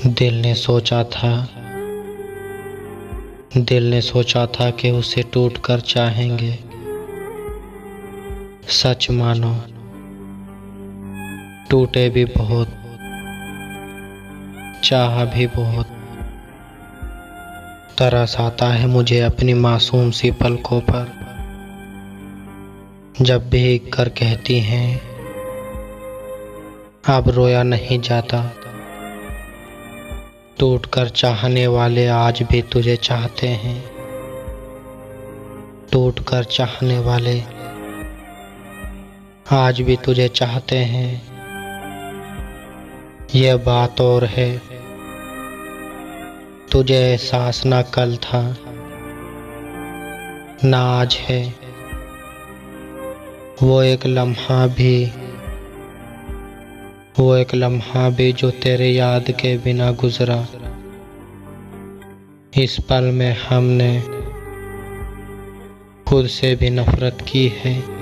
दिल ने सोचा था कि उसे टूट कर चाहेंगे। सच मानो टूटे भी बहुत, चाहा भी बहुत। तरस आता है मुझे अपनी मासूम सी पलकों पर, जब भीग कर कहती हैं अब रोया नहीं जाता। टूट कर चाहने वाले आज भी तुझे चाहते हैं। टूट कर चाहने वाले आज भी तुझे चाहते हैं। यह बात और है, तुझे एहसास ना कल था ना आज है। वो एक लम्हा भी जो तेरे याद के बिना गुजरा। इस पल में हमने खुद से भी नफरत की है।